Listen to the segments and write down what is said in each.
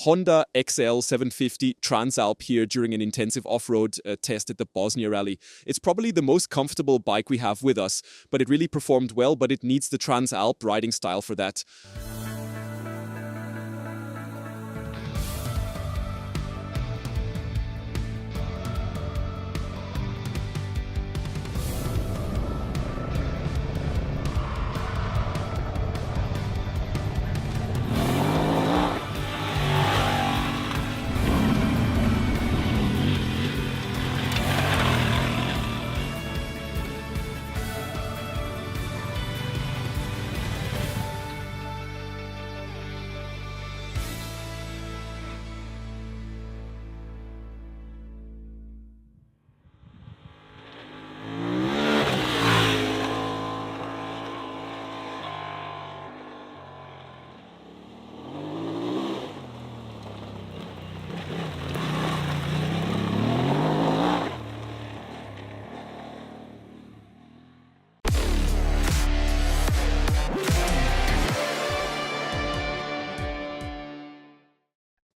Honda XL 750 Transalp here during an intensive off-road test at the Bosnia Rally. It's probably the most comfortable bike we have with us, but it really performed well, but it needs the Transalp riding style for that.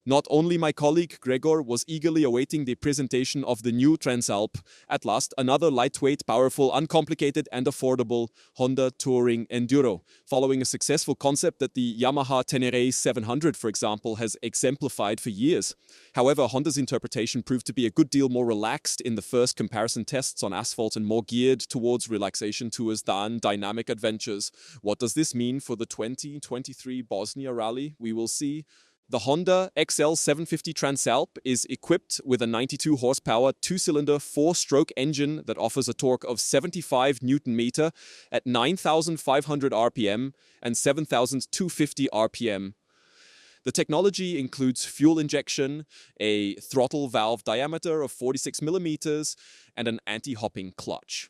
Not only my colleague Gregor was eagerly awaiting the presentation of the new Transalp, at last another lightweight, powerful, uncomplicated and affordable Honda Touring Enduro, following a successful concept that the Yamaha Tenere 700, for example, has exemplified for years. However, Honda's interpretation proved to be a good deal more relaxed in the first comparison tests on asphalt and more geared towards relaxation tours than dynamic adventures. What does this mean for the 2023 Bosnia Rally? We will see. The Honda XL 750 Transalp is equipped with a 92 horsepower, 2-cylinder, 4-stroke engine that offers a torque of 75 Nm at 9,500 RPM and 7,250 RPM. The technology includes fuel injection, a throttle valve diameter of 46 mm, and an anti-hopping clutch.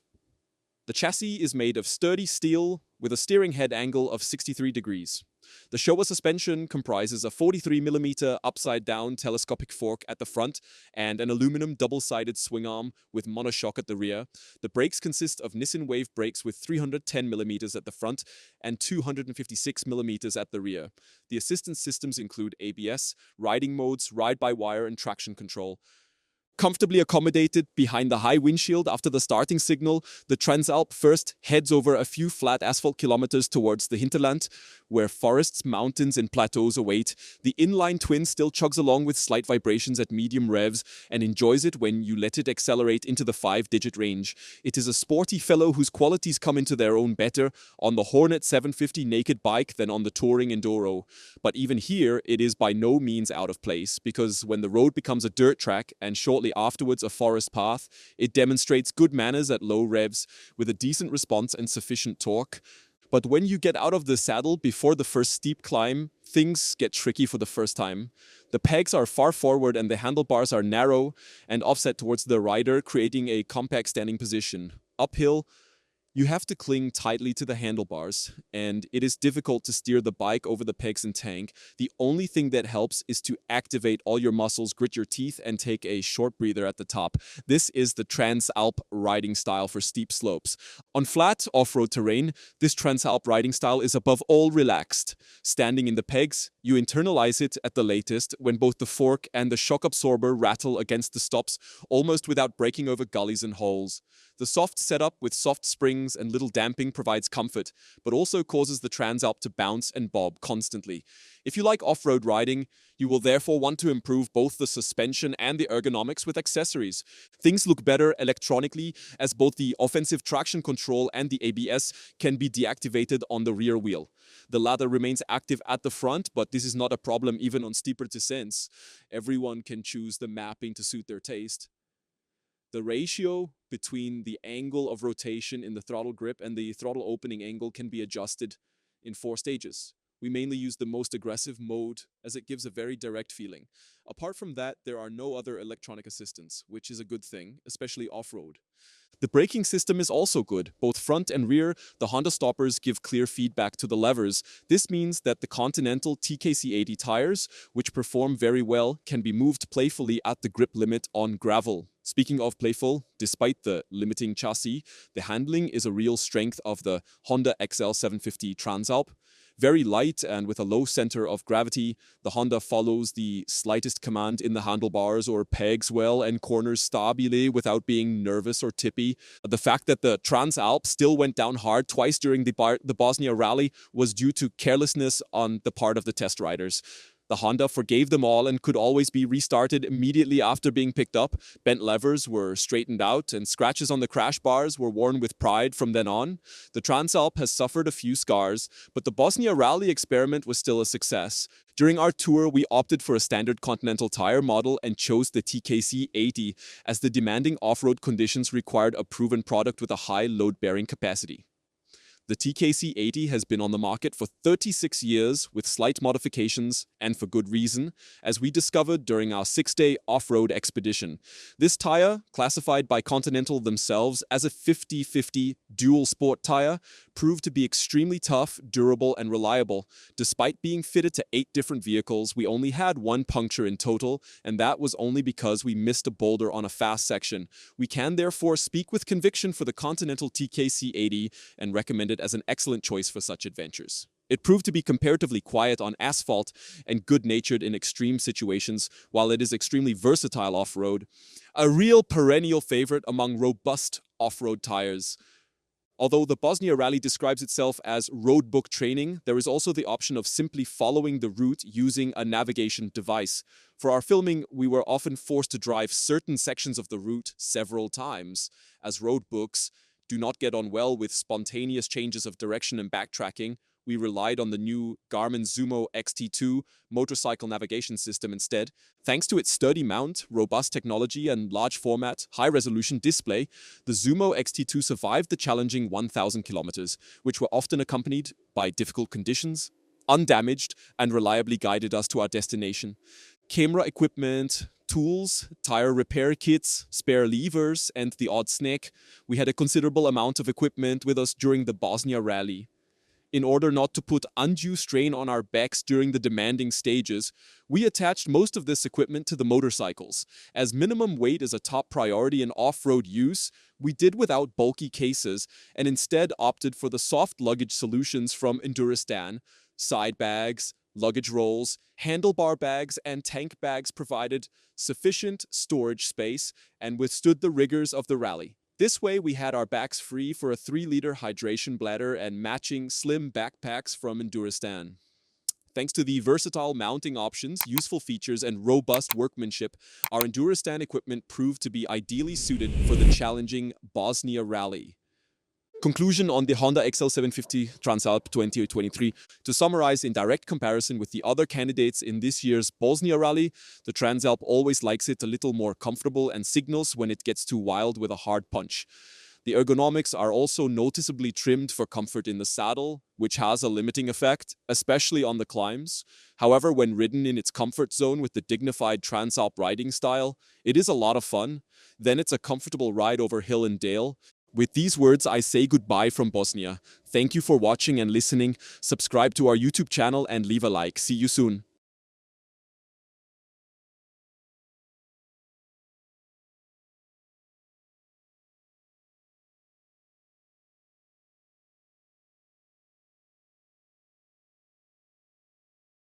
The chassis is made of sturdy steel with a steering head angle of 63 degrees. The Showa suspension comprises a 43mm upside-down telescopic fork at the front and an aluminum double-sided swing arm with monoshock at the rear. The brakes consist of Nissin Wave brakes with 310mm at the front and 256mm at the rear. The assistance systems include ABS, riding modes, ride-by-wire, and traction control. Comfortably accommodated behind the high windshield after the starting signal, the Transalp first heads over a few flat asphalt kilometers towards the hinterland, where forests, mountains, and plateaus await. The inline twin still chugs along with slight vibrations at medium revs and enjoys it when you let it accelerate into the 5-digit range. It is a sporty fellow whose qualities come into their own better on the Hornet 750 naked bike than on the Touring Enduro. But even here, it is by no means out of place, because when the road becomes a dirt track and shortly afterwards a forest path, it demonstrates good manners at low revs with a decent response and sufficient torque. But when you get out of the saddle before the first steep climb, things get tricky for the first time. The pegs are far forward and the handlebars are narrow and offset towards the rider, creating a compact standing position. Uphill, you have to cling tightly to the handlebars, and it is difficult to steer the bike over the pegs and tank. The only thing that helps is to activate all your muscles, grit your teeth, and take a short breather at the top. This is the Transalp riding style for steep slopes. On flat, off-road terrain, this Transalp riding style is above all relaxed. Standing in the pegs, you internalize it at the latest when both the fork and the shock absorber rattle against the stops, almost without breaking over gullies and holes. The soft setup with soft springs and little damping provides comfort, but also causes the Transalp to bounce and bob constantly. If you like off-road riding, you will therefore want to improve both the suspension and the ergonomics with accessories. Things look better electronically, as both the offensive traction control and the ABS can be deactivated on the rear wheel. The latter remains active at the front, but this is not a problem even on steeper descents. Everyone can choose the mapping to suit their taste. The ratio between the angle of rotation in the throttle grip and the throttle opening angle can be adjusted in 4 stages. We mainly use the most aggressive mode as it gives a very direct feeling. Apart from that, there are no other electronic assistance, which is a good thing, especially off-road. The braking system is also good. Both front and rear, the Honda stoppers give clear feedback to the levers. This means that the Continental TKC80 tires, which perform very well, can be moved playfully at the grip limit on gravel. Speaking of playful, despite the limiting chassis, the handling is a real strength of the Honda XL 750 Transalp. Very light and with a low center of gravity, the Honda follows the slightest command in the handlebars or pegs well and corners stabile without being nervous or tippy. The fact that the Transalp still went down hard twice during the Bosnia Rally was due to carelessness on the part of the test riders. The Honda forgave them all and could always be restarted immediately after being picked up. Bent levers were straightened out and scratches on the crash bars were worn with pride from then on. The Transalp has suffered a few scars, but the Bosnia Rally experiment was still a success. During our tour, we opted for a standard Continental tire model and chose the TKC 80 as the demanding off-road conditions required a proven product with a high load-bearing capacity. The TKC 80 has been on the market for 36 years with slight modifications, and for good reason, as we discovered during our 6-day off-road expedition. This tire, classified by Continental themselves as a 50-50 dual sport tire, proved to be extremely tough, durable, and reliable. Despite being fitted to 8 different vehicles, we only had 1 puncture in total, and that was only because we missed a boulder on a fast section. We can therefore speak with conviction for the Continental TKC 80 and recommend it as an excellent choice for such adventures. It proved to be comparatively quiet on asphalt and good-natured in extreme situations, while it is extremely versatile off-road. A real perennial favorite among robust off-road tires. Although the Bosnia Rally describes itself as road book training, there is also the option of simply following the route using a navigation device. For our filming, we were often forced to drive certain sections of the route several times, as road books do not get on well with spontaneous changes of direction and backtracking. We relied on the new Garmin Zumo XT2 motorcycle navigation system instead. Thanks to its sturdy mount, robust technology, and large format, high-resolution display, the Zumo XT2 survived the challenging 1,000 kilometers, which were often accompanied by difficult conditions, undamaged, and reliably guided us to our destination. Camera equipment, tools, tire repair kits, spare levers, and the odd snack. We had a considerable amount of equipment with us during the Bosnia Rally. In order not to put undue strain on our backs during the demanding stages, we attached most of this equipment to the motorcycles. As minimum weight is a top priority in off-road use, we did without bulky cases and instead opted for the soft luggage solutions from Enduristan. Side bags, luggage rolls, handlebar bags, and tank bags provided sufficient storage space and withstood the rigors of the rally. This way, we had our backs free for a 3-liter hydration bladder and matching slim backpacks from Enduristan. Thanks to the versatile mounting options, useful features, and robust workmanship, our Enduristan equipment proved to be ideally suited for the challenging Bosnia Rally. Conclusion on the Honda XL750 Transalp 2023. To summarize, in direct comparison with the other candidates in this year's Bosnia Rally, the Transalp always likes it a little more comfortable and signals when it gets too wild with a hard punch. The ergonomics are also noticeably trimmed for comfort in the saddle, which has a limiting effect, especially on the climbs. However, when ridden in its comfort zone with the dignified Transalp riding style, it is a lot of fun. Then it's a comfortable ride over hill and dale. With these words, I say goodbye from Bosnia. Thank you for watching and listening. Subscribe to our YouTube channel and leave a like. See you soon.